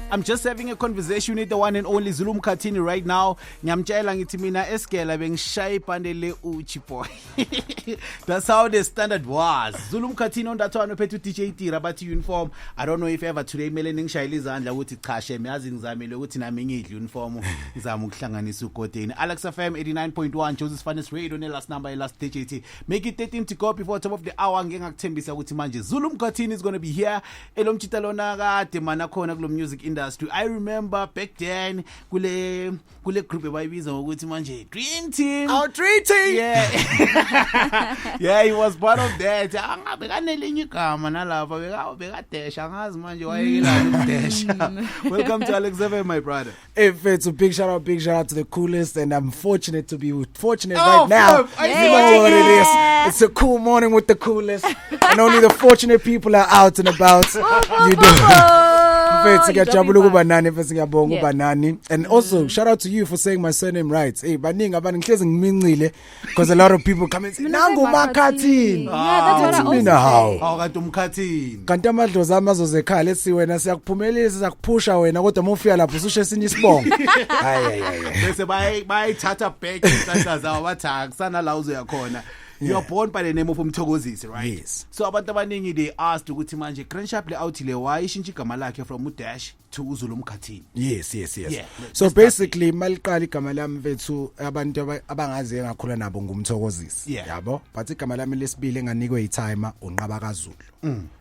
I'm just having a conversation with the one and only Zulu Mkhathini right now. Ngiyamtshela ngithi mina eskela bengishaya ipandele uchi boy. That's how the standard was. Zulu Mkhathini on that one ophethe DJ Tira bathi uniform. I don't know if ever today mele ngishayile izandla ukuthi cha sheme yazi ngizamile ukuthi nami ngidla uniform ngizama ukuhlanganisa ugodeni. Alex FM 89.1 Joseph Finest Radio ne last number last DJT. Make it 13 to go before top of the hour ngengakuthembisa ukuthi manje Zulu Mkhathini is going to be here. Elomtshita lona kade mana khona kulo music industry. I remember back then kule group ebayibiza ngokuthi manje Dream Team. Our Dream Team. Yeah. Yeah, he was part of that. Angabe kanelinye igama nalapha beka dash angazi manje wayekela dash. Welcome to Alex FM, my brother. If it's a big shout out to the coolest, and I'm fortunate to be fortunate right now. You know what it is. It's a cool morning with the coolest, and only the fortunate people are out and about. You do. And also shout out to you for saying my surname right. Hey, because a lot of people come and say Nangu Mkhathini. Yeah, that's what I also say. Kanti amadlozi amazozekhaya lethi wena siyakuphumelisa siyakuphusha wena kodwa mawufika lapho usushe sinye isibongo. Bese bayithatha back isandla zawo bathi akusana la uzoyakhona. You are born by the name of Mthokozisi, right? Yes. So abantu abaningi they asked ukuthi manje Grand Sharp layout le why ishintsha igama lakhe from uDash to Zulu Mkhathini. Yes. Yeah, so basically maliqala igama lami mfethu abantu abangazi ngakhula nabo ngumthokozisi. Yabo? But igama lami lesibili enganikwe iTimer unqaba kaZulu.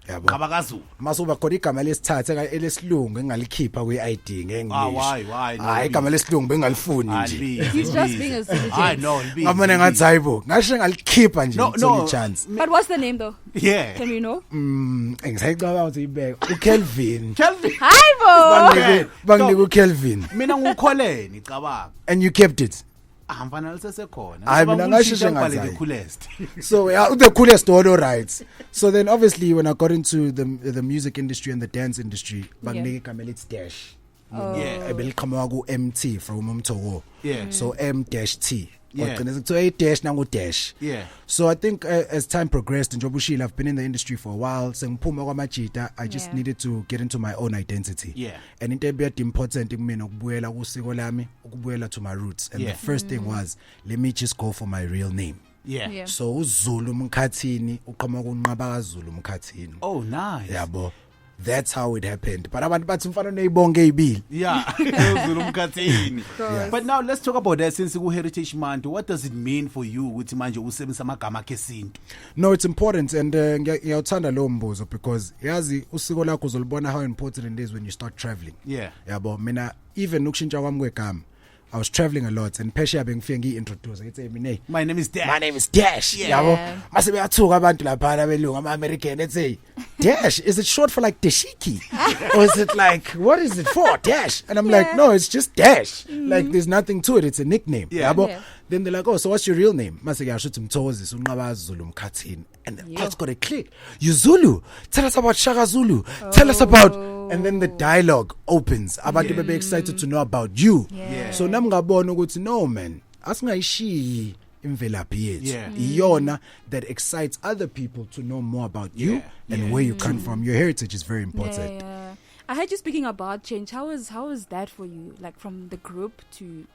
Yabo? Unqaba kaZulu. Masuba khona igama lesithathu elesilungu engalikhipha kwi-ID ngeEnglish. Why? Hayi igama lesilungu bengalifuni nje. He's just being a Zulu. I know. Ngamane ngathi hayibo. Ngasho ngalikhipha nje ngithola chance. But what's the name though? Yeah. Can we know? Ngisayicaba ukuthi ibeke uKelvin. Hi Banginika uKelvin. Mina ngukholeni cabanga. And you kept it. Mfana lisesekhona. Mina ngasheshe ngathi the coolest. So the coolest all right. So then obviously when I got into the music industry and the dance industry, banginika igama elithi Dash. Yeah, ebeliqhamuka ku MT from umthoko. Yeah. So M-T. Yeah. Dash nangu dash. Yeah. So I think as time progressed in Jobushila, I've been in the industry for a while. Sengiphuma kwamajita, I just needed to get into my own identity. Yeah. And into ebiyade important kumina ukubuyela kusiko lami, ukubuyela to my roots. And the first thing was, let me just go for my real name. Yeah. So Zulu Mkhathini, uqhamuka kunqaba Zulu Mkhathini. Oh, nice. Yabo. That's how it happened. But abantu bathi mfana neyibonge ibili. Yeah. Zulu Mkhathini. But now let's talk about that since ku Heritage Month. What does it mean for you ukuthi manje usebenzisa amagama kesintu? No, it's important and ngiyawuthanda lo mbuzo because yazi usiko lakho uzolibona how important it is when you start traveling. Yeah. Yabo mina even ukushintsha kwami kwegama I was traveling a lot and phesheya bengifike ngiintroduce ngithi mina my name is Dash. Yeah. Yabo mase beyathuka abantu lapha abelungu ama-American ethi Dash, is it short for like Dashiki? Or is it like, what is it for? Dash. And I'm like, no, it's just Dash. Like there's nothing to it. It's a nickname. Yeah. Then they're like, oh, so what's your real name? Mase ngiyashuthi Mthokozisi unqaba Zulu Mkhathini. And the parts got a click. You Zulu. Tell us about Shaka Zulu. Tell us about. And then the dialogue opens. Abantu bebe excited to know about you. Yeah. So nami ngabona ukuthi no man, asingayishiyi imvelaphi yethu. Yeah. Iyona that excites other people to know more about you and where you come from. Your heritage is very important. Yeah. I heard you speaking about change. How was that for you? Like from the group to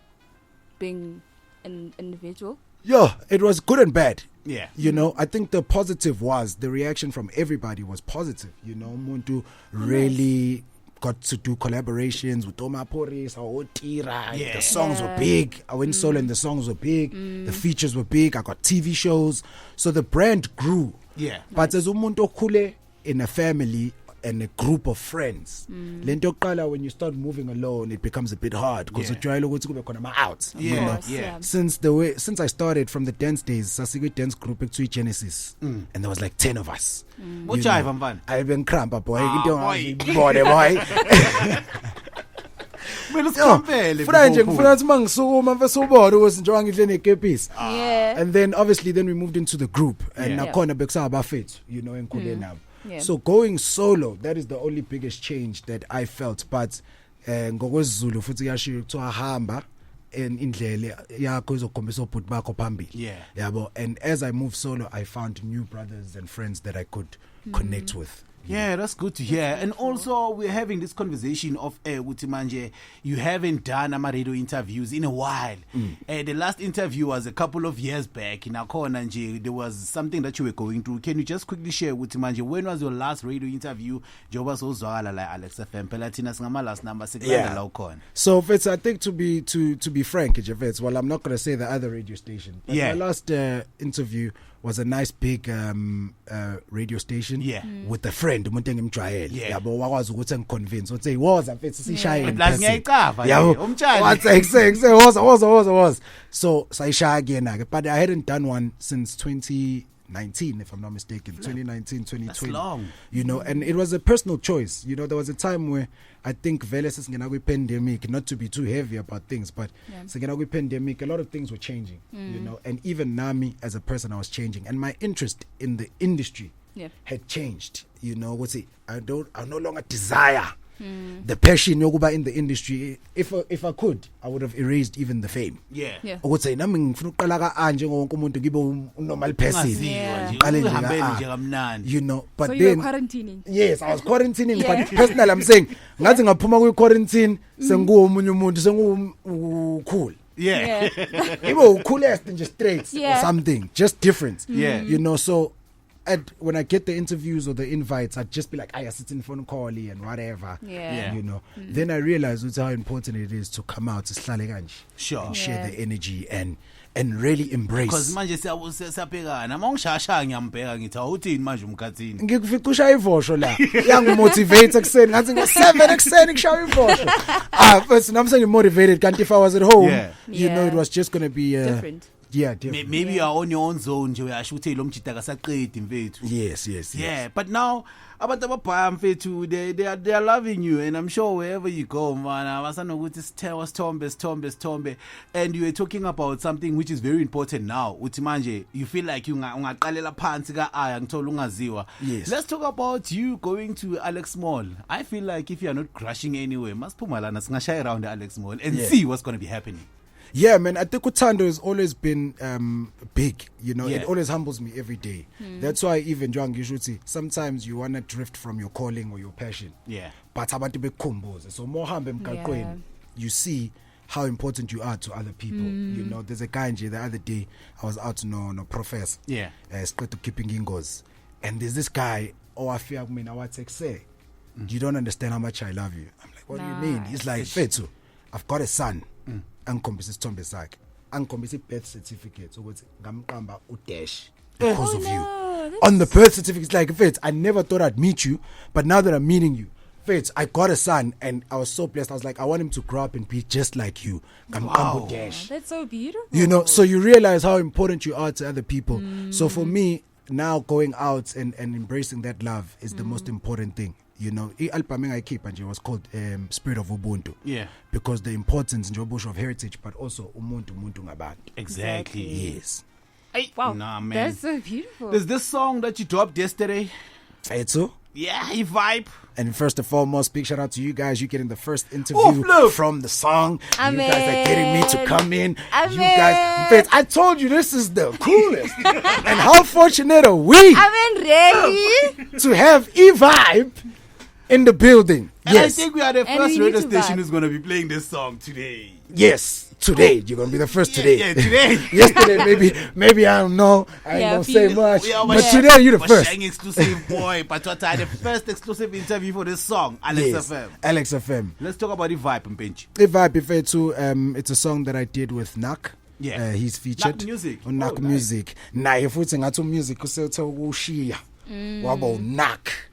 being an individual? Yeah, it was good and bad. Yeah. You know, I think the positive was the reaction from everybody was positive. You know, Muntu really got to do collaborations with Oma Poris, Tira. Yeah. The songs were big. I went solo and the songs were big. The features were big. I got TV shows. So the brand grew. Yeah. But as umuntu okhule in a family and a group of friends, lento yokuqala when you start moving alone, it becomes a bit hard because ujwayele ukuthi kube khona ama-outs. You know? Since I started from the dance days, sasiku dance group ekuthiwa Genesis, and there was like 10 of us. Ujayiva mfana. I've been crampa boy. Boy. Boy. Mina sikhampele. Funa nje ngifuna ukuthi mangisukuma mfethu ubone ukuthi njengoba ngidle nekepisi. Yeah. And then obviously we moved into the group and nakhona bekusabafethu, you know, enkhule nabo. Yeah. So going solo, that is the only biggest change that I felt. But ngokwesiZulu futhi kuyashiya kuthiwa hamba indlela yakho izokhombisa ubhuti bakho phambili. Yabo. And as I moved solo, I found new brothers and friends that I could connect with. Yeah, that's good to hear. And also, we're having this conversation of Uti Manje, you haven't done radio interviews in a while. The last interview was a couple of years back in Akona Nje. There was something that you were going through. Can you just quickly share, Uti Manje, when was your last radio interview? Joba Sozwala like Alex FM, Pelatina Ngama last number, So, Fitz, I think to be frank, Fitz, well, I'm not going to say the other radio station. But my last interview was a nice big radio station with a friend umuntu engimjwayele yabo wakwazi ukuthi engiconvince uthi was afethu sishaye plus ngiyayicava was so sayishaya again but I hadn't done one since 2019 if I'm not mistaken. 2019 2020. That's long. You know, and it was a personal choice. You know, there was a time where I think vele sesingena kwi pandemic, not to be too heavy about things, but singena kwi pandemic, a lot of things were changing, you know, and even Nami as a person I was changing, and my interest in the industry had changed. You know, I no longer desire the passion yokuba in the industry. If I could, I would have erased even the fame. Ukuthi nami ngifuna uqala ka anje ngonke umuntu ngibe normal person. You know, but so then you were quarantining. Yes, I was quarantining, but personally I'm saying ngathi ngaphuma kwi quarantine sengu omunye umuntu sengu cool. Ibo coolest and just straight or something, just different. You know, so when I get the interviews or the invites, I'd just be like, I sit in phone call and whatever. You know. Then I realized how important it is to come out and share the energy and really embrace. Because manje siyabhekana mangishasha ngiyambheka ngithi awuthini manje Mkhathini. Ngikufica ivosho la. Yangi-motivate ekseni ngathi ngo7 ekseni ngishaya ivosho. First I'm saying motivated kanti if I was at home, you know, it was just going to be different. Different. Maybe you are on your own zone nje uyasho ukuthi lo mjita akasaqedi mfethu. Yes. But now abantu ababhaya mfethu they are loving you, and I'm sure wherever you go man abasanokuthi sithombe, and you were talking about something which is very important now. Uthi manje you feel like ungaqalela phansi ka aya ngithola ungaziwa. Let's talk about you going to Alex Mall. I feel like if you are not crushing anywhere, masiphuma lana singashaya around the Alex Mall and see what's going to be happening. Yeah, man, I think Uthando has always been big, you know, it always humbles me every day. That's why even John Gishuti, sometimes you want to drift from your calling or your passion. But abantu bekhumbuze. So more hambe mkaqweni, you see how important you are to other people. You know, there's a guy the other day, I was out no professor. Straight to keeping ingos. And there's this guy, I fear me now what say. You don't understand how much I love you. I'm like, what do you mean? He's like, Fethu, I've got a son. Angikhombisa isithombe sakhe, angikhombisa birth certificate ukuthi ngamqamba udash because of you on the birth certificate. It's like, Fitz, I never thought I'd meet you, but now that I'm meeting you, Fitz, I got a son and I was so blessed. I was like, I want him to grow up and be just like you. Wow. Dash. That's so beautiful. You know, so you realize how important you are to other people. So for me now, going out and embracing that love is the most important thing. You know, I keep and it was called Spirit of Ubuntu. Because the importance in of heritage, but also umuntu ngabantu. Exactly. Yes. Wow. Nah, man. That's so beautiful. There's this song that you dropped yesterday. Etso. Yeah, iVibe. And first and foremost, big shout out to you guys. You're getting the first interview from the song. Amen. You guys are getting me to come in. Amen. You guys, I told you this is the coolest. And how fortunate are we ready to have iVibe in the building. And I think we are the first radio station who's going to be playing this song today. Yes, today. You're going to be the first today. Yeah, today. Yesterday, maybe I don't know. I ain't going to say much. But today, you're the first. Exclusive boy. But what are the first exclusive interview for this song, Alex FM. Alex FM. Let's talk about iVibe and Bench. iVibe, it's a song that I did with Nak. He's featured Nak Music. On Nak Music. Nah, if we sing to music, Ushia. Wabo Nak.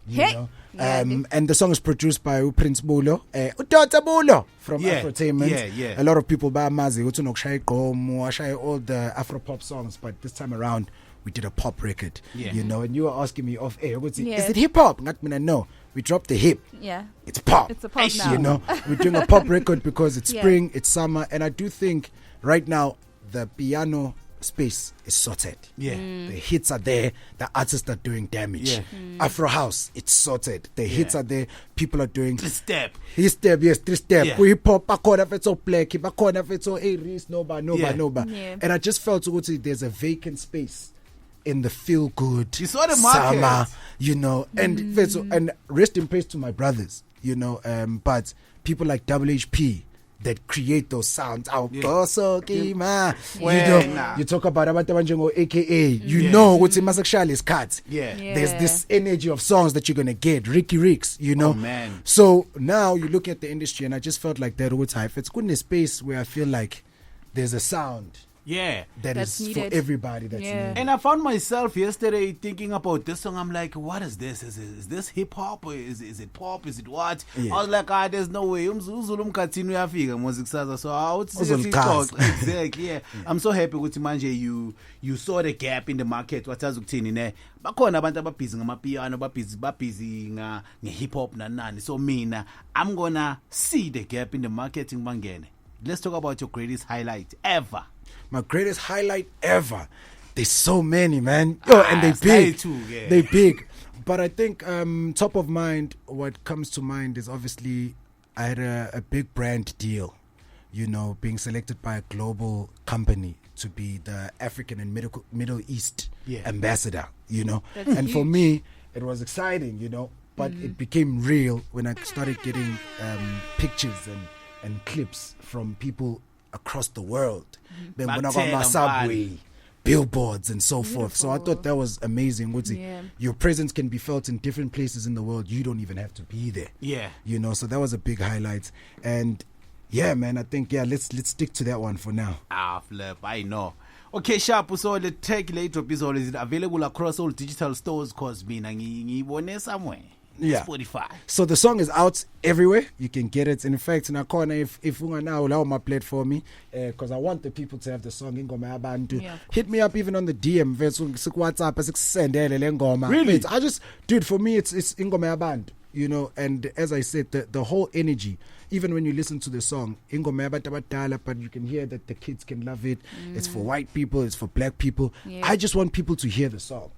You know? And the song is produced by Prince Bulo, Utata Bulo from Afrotainment. A lot of people buy Mazi, all the Afro-pop songs, but this time around we did a pop record. You know, and you were asking me off air, is it hip hop? No, we dropped the hip. It's pop. It's a pop now. You know, we're doing a pop record because it's spring, it's summer, and I do think right now the piano space is sorted. The hits are there, the artists are doing damage. Afro house, it's sorted. The hits are there, people are doing 3-step. His step, yes, 3-step. Hip hop, bakhona fetho black, bakhona fetho Aries, Noba. And I just felt there's a vacant space in the feel good You saw the market. summer, you know, and rest in peace to my brothers, you know, but people like WHP that create those sounds. You know, you talk about Abantabanjengo, aka, you know what's in Masakshali's cut. There's this energy of songs that you're gonna get. Ricky Ricks, you know. Oh, man. So now you look at the industry, and I just felt like that all the time. It's good in a space where I feel like there's a sound. That's is needed for everybody. That's needed. And I found myself yesterday thinking about this song. I'm like, what is this? Is this hip hop? Or is it pop? Is it what? I was like, there's no way. Zulu Mkhathini uyafika music saza. So I would seriously talk. Exactly. Yeah. I'm so happy with manje you saw the gap in the market. What has ukuthini ne? Bakhona abantu ababhizi ngamapiano, babhizi hip hop nanani. So mina, I'm gonna see the gap in the marketing bangene. Let's talk about your greatest highlight ever. My greatest highlight ever. There's so many, man. And they big. Too, They big. But I think top of mind, what comes to mind is obviously I had a big brand deal, you know, being selected by a global company to be the African and Middle East ambassador, you know. That's and huge. for me, it was exciting, you know, but it became real when I started getting pictures and clips from people across the world. Subway, billboards and so forth. So I thought that was amazing. Your presence can be felt in different places in the world. You don't even have to be there. You know, so that was a big highlight. And yeah, man, I think let's stick to that one for now. Flip, I know. Okay, sharp. So the tech later episode is it available across all digital stores? Cause me ngibone somewhere. Spotify. So the song is out everywhere. You can get it. In fact, in a corner, if you now allow my platform, because I want the people to have the song in Ngoma. Hit me up even on the DM. WhatsApp. Really? I just, dude, for me, it's Ngoma Band. You know, and as I said, the whole energy, even when you listen to the song, but you can hear that the kids can love it. It's for white people. It's for black people. I just want people to hear the song.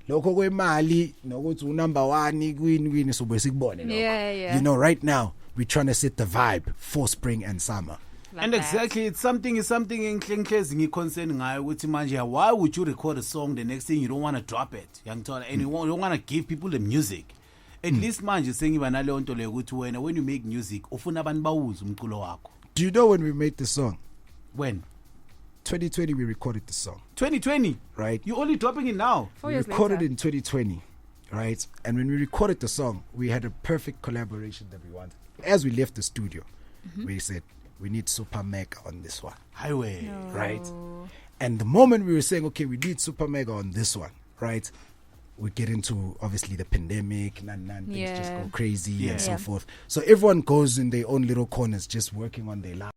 Lokho kwemali nokuthi unumber 1 kwini so besikubone lokho. You know, right now we're trying to set the vibe for spring and summer. And exactly, it's something in concern ngayo ukuthi manje why would you record a song the next thing you don't want to drop it and you don't want to give people the music. At least manje sengiba naleyo nto le ukuthi wena when you make music ufuna abantu bawuze umculo wakho. Do you know when we made the song? When? 2020 we recorded the song. 2020? Right. You're only dropping it now. 4 We years recorded later. in 2020, right? And when we recorded the song, we had a perfect collaboration that we wanted. As we left the studio, we said, we need Super Mega on this one. Highway. No. Right? And the moment we were saying, okay, we need Super Mega on this one, right? We get into, obviously, the pandemic, things just go crazy and so forth. So everyone goes in their own little corners just working on their life.